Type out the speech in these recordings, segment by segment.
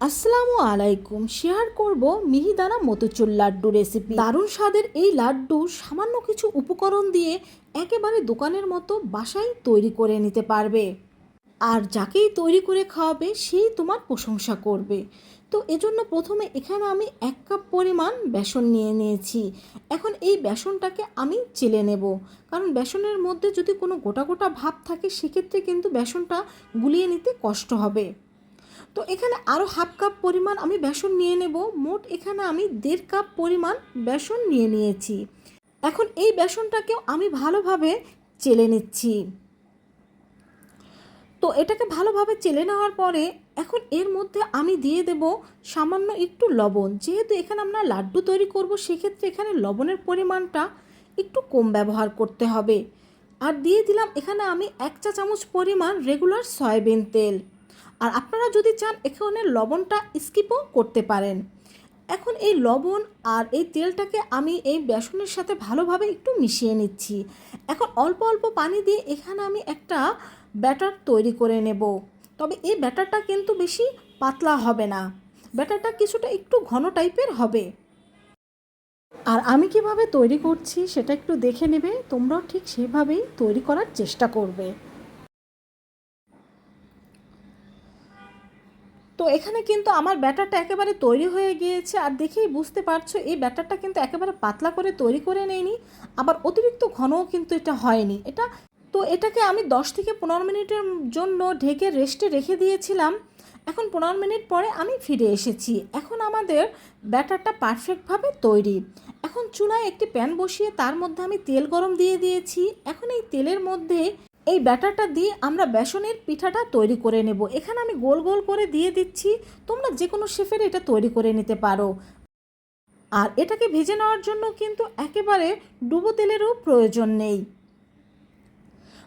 আসসালামু আলাইকুম। শেয়ার করব মিহিদানা মতিচুর লাড্ডু রেসিপি। দারুণ স্বাদের এই লাড্ডু সামান্য কিছু উপকরণ দিয়ে একেবারে দোকানের মতো বাসায় তৈরি করে নিতে পারবে, আর যাকেই তৈরি করে খাওয়াবে সেই তোমার প্রশংসা করবে। তো এজন্য প্রথমে এখানে আমি 1 কাপ পরিমাণ বেসন নিয়ে নিয়েছি। এখন এই বেসনটাকে আমি চেলে নেব, কারণ বেসনের মধ্যে যদি কোনো গোটা গোটা ভাব থাকে সেক্ষেত্রে কিন্তু বেসনটা গুলিয়ে নিতে কষ্ট হবে। তো এখানে আরও হাফ কাপ পরিমাণ আমি বেসন নিয়ে নেব। মোট এখানে আমি 1.5 কাপ পরিমাণ বেসন নিয়ে নিয়েছি। এখন এই বেসনটাকেও আমি ভালোভাবে চেলে নিচ্ছি। তো এটাকে ভালোভাবে চেলে নেওয়ার পরে এখন এর মধ্যে আমি দিয়ে দেব সামান্য একটু লবণ। যেহেতু এখানে আমরা লাড্ডু তৈরি করব সেক্ষেত্রে এখানে লবণের পরিমাণটা একটু কম ব্যবহার করতে হবে। আর দিয়ে দিলাম এখানে আমি 1 চা চামচ পরিমাণ রেগুলার সয়াবিন তেল। আর আপনারা যদি চান এখানে লবণটা স্কিপও করতে পারেন। এখন এই লবণ আর এই তেলটাকে আমি এই বেসনের সাথে ভালোভাবে একটু মিশিয়ে নিচ্ছি। এখন অল্প অল্প পানি দিয়ে এখানে আমি একটা ব্যাটার তৈরি করে নেব। তবে এই ব্যাটারটা কিন্তু বেশি পাতলা হবে না, ব্যাটারটা কিছুটা একটু ঘন টাইপের হবে। আর আমি কিভাবে তৈরি করছি সেটা একটু দেখে নেবে, তোমরাও ঠিক সেভাবেই তৈরি করার চেষ্টা করবে। তো এখানে কিন্তু আমার ব্যাটারটা একেবারে তৈরি হয়ে গিয়েছে, আর দেখেই বুঝতে পারছো এই ব্যাটারটা কিন্তু একেবারে পাতলা করে তৈরি করে নেইনি, আবার অতিরিক্ত ঘনও কিন্তু এটা হয়নি। তো এটাকে আমি 10 থেকে 15 মিনিটের জন্য ঢেকে রেস্টে রেখে দিয়েছিলাম। এখন 15 মিনিট পরে আমি ফিরে এসেছি। এখন আমাদের ব্যাটারটা পারফেক্টভাবে তৈরি। এখন চুলায় একটি প্যান বসিয়ে তার মধ্যে আমি তেল গরম দিয়ে দিয়েছি। এখন এই তেলের মধ্যে এই ব্যাটারটা দিয়ে আমরা বেসনের পিঠাটা তৈরি করে নেব। এখানে আমি গোল গোল করে দিয়ে দিচ্ছি, তোমরা যে কোনো শেপের এটা তৈরি করে নিতে পারো। আর এটাকে ভেজে নেওয়ার জন্য কিন্তু একেবারে ডুবো তেলেরও প্রয়োজন নেই।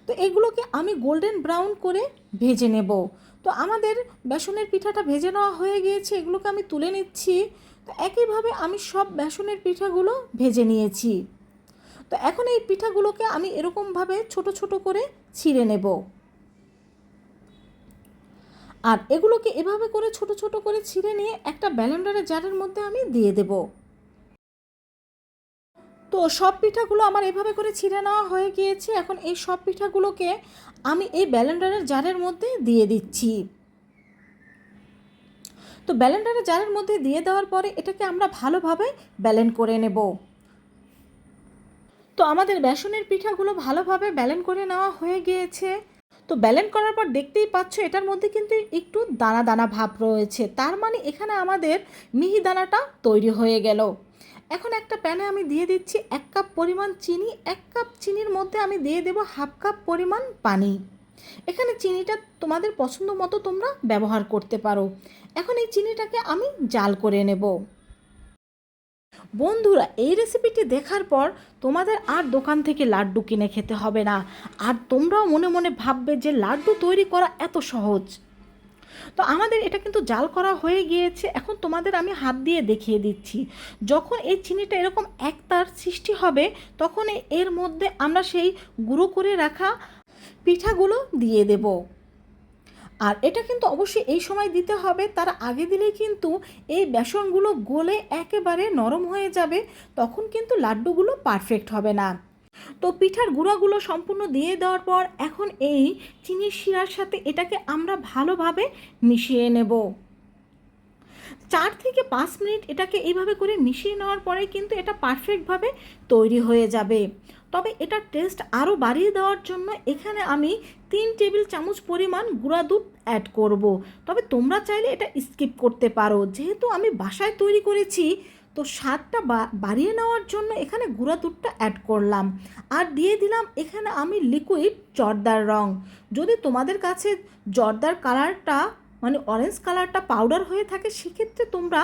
তো এগুলোকে আমি গোল্ডেন ব্রাউন করে ভেজে নেব। তো আমাদের বেসনের পিঠাটা ভেজে নেওয়া হয়ে গিয়েছে, এগুলোকে আমি তুলে নিচ্ছি। তো একইভাবে আমি সব বেসনের পিঠাগুলো ভেজে নিয়েছি। তো এখন এই পিঠাগুলোকে আমি এরকমভাবে ছোট ছোট করে ছিঁড়ে নেব। আর এগুলোকে এভাবে করে ছোট ছোট করে ছিঁড়ে নিয়ে একটা ব্লেন্ডারের জারের মধ্যে আমি দিয়ে দেব। তো সব পিঠাগুলো আমার এভাবে করে ছিঁড়ে নেওয়া হয়ে গিয়েছে। এখন এই সব পিঠাগুলোকে আমি এই ব্লেন্ডারের জারের মধ্যে দিয়ে দিচ্ছি। তো ব্লেন্ডারের জারের মধ্যে দিয়ে দেওয়ার পরে এটাকে আমরা ভালোভাবে ব্লেন্ড করে নেব। তো আমাদের বেসনের পিঠাগুলো ভালোভাবে ব্লেন্ড করে নেওয়া হয়ে গিয়েছে। তো ব্লেন্ড করার পর দেখতেই পাচ্ছ এটার মধ্যে কিন্তু একটু দানা দানা ভাব রয়েছে, তার মানে এখানে আমাদের মিহিদানাটা তৈরি হয়ে গেল। এখন একটা প্যানে আমি দিয়ে দিচ্ছি 1 কাপ পরিমাণ চিনি। 1 কাপ চিনির মধ্যে আমি দিয়ে দেব হাফ কাপ পরিমাণ পানি। এখানে চিনিটা তোমাদের পছন্দ মতো তোমরা ব্যবহার করতে পারো। এখন এই চিনিটাকে আমি জাল করে নেব। বন্ধুরা, এই রেসিপিটি দেখার পর তোমাদের আর দোকান থেকে লাড্ডু কিনে খেতে হবে না, আর তোমরাও মনে মনে ভাববে যে লাড্ডু তৈরি করা এত সহজ। তো আমাদের এটা কিন্তু জাল করা হয়ে গিয়েছে। এখন তোমাদের আমি হাত দিয়ে দেখিয়ে দিচ্ছি, যখন এই চিনিটা এরকম একতার সৃষ্টি হবে তখন এর মধ্যে আমরা সেই গুঁড়ো করে রাখা পিঠাগুলো দিয়ে দেব। আর এটা কিন্তু অবশ্যই এই সময় দিতে হবে, তার আগে দিলেই কিন্তু এই বেসনগুলো গলে একেবারে নরম হয়ে যাবে, তখন কিন্তু লাড্ডুগুলো পারফেক্ট হবে না। তো পিঠার গুঁড়াগুলো সম্পূর্ণ দিয়ে দেওয়ার পর এখন এই চিনির শিরার সাথে এটাকে আমরা ভালোভাবে মিশিয়ে নেব। 4 থেকে 5 মিনিট এটাকে এইভাবে করে মিশিয়ে নেওয়ার পরে কিন্তু এটা পারফেক্টভাবে তৈরি হয়ে যাবে। তবে এটার টেস্ট আরও বাড়িয়ে দেওয়ার জন্য এখানে আমি 3 টেবিল চামচ পরিমাণ গুঁড়া দুধ অ্যাড করব। তবে তোমরা চাইলে এটা স্কিপ করতে পারো, যেহেতু আমি বাসায় তৈরি করেছি তো স্বাদটা বাড়িয়ে নেওয়ার জন্য এখানে গুঁড়া দুধটা অ্যাড করলাম। আর দিয়ে দিলাম এখানে আমি লিকুইড জর্দার রং। যদি তোমাদের কাছে জর্দার কালারটা মানে অরেঞ্জ কালারটা পাউডার হয়ে থাকে সেক্ষেত্রে তোমরা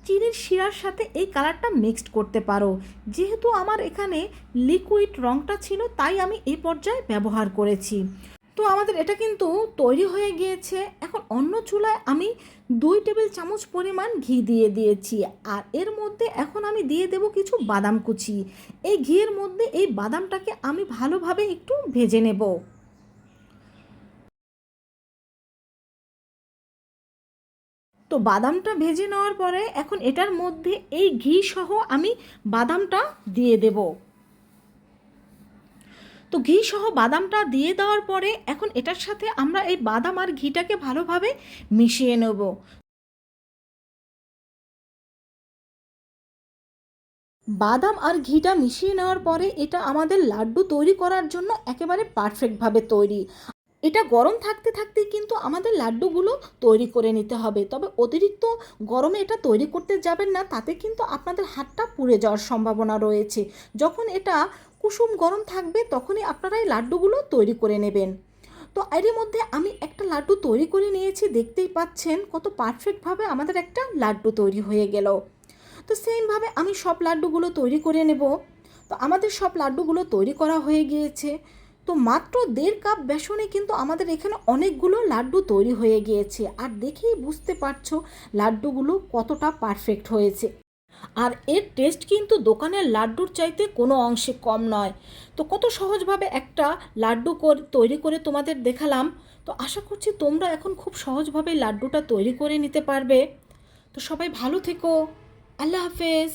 চিনির শিরার সাথে এই কালারটা মিক্সড করতে পারো। যেহেতু আমার এখানে লিকুইড রঙটা ছিল তাই আমি এই পর্যায়ে ব্যবহার করেছি। তো আমাদের এটা কিন্তু তৈরি হয়ে গিয়েছে। এখন অন্য চুলায় আমি 2 টেবিল চামচ পরিমাণ ঘি দিয়ে দিয়েছি, আর এর মধ্যে এখন আমি দিয়ে দেব কিছু বাদাম কুচি। এই ঘিয়ের মধ্যে এই বাদামটাকে আমি ভালোভাবে একটু ভেজে নেব। তো বাদামটা ভেজে নেওয়ার পরে এখন এটার মধ্যে এই ঘি সহ আমি বাদামটা দিয়ে দেব। তো ঘি সহ বাদামটা দিয়ে দেওয়ার পরে এখন এটার সাথে আমরা এই বাদাম আর ঘিটাকে ভালোভাবে মিশিয়ে নেব। বাদাম আর ঘিটা মিশিয়ে নেওয়ার পরে এটা আমাদের লাড্ডু তৈরি করার জন্য একেবারে পারফেক্টভাবে তৈরি। এটা গরম থাকতে থাকতেই কিন্তু আমাদের লাড্ডুগুলো তৈরি করে নিতে হবে, তবে অতিরিক্ত গরমে এটা তৈরি করতে যাবেন না, তাতে কিন্তু আপনাদের হাতটা পুড়ে যাওয়ার সম্ভাবনা রয়েছে। যখন এটা কুসুম গরম থাকবে তখনই আপনারা এই লাড্ডুগুলো তৈরি করে নেবেন। তো এরই মধ্যে আমি একটা লাড্ডু তৈরি করে নিয়েছি, দেখতেই পাচ্ছেন কত পারফেক্টভাবে আমাদের একটা লাড্ডু তৈরি হয়ে গেল। তো সেমভাবে আমি সব লাড্ডুগুলো তৈরি করে নেব। তো আমাদের সব লাড্ডুগুলো তৈরি করা হয়ে গিয়েছে। তো মাত্র 1.5 কাপ বেসনে কিন্তু আমাদের এখানে অনেকগুলো লাড্ডু তৈরি হয়ে গিয়েছে, আর দেখেই বুঝতে পারছো লাড্ডুগুলো কতটা পারফেক্ট হয়েছে। আর এর টেস্ট কিন্তু দোকানের লাড্ডুর চাইতে কোনো অংশে কম নয়। তো কত সহজভাবে একটা লাড্ডু তৈরি করে তোমাদের দেখালাম। তো আশা করছি তোমরা এখন খুব সহজভাবে লাড্ডুটা তৈরি করে নিতে পারবে। তো সবাই ভালো থেকো। আল্লাহ হাফেজ।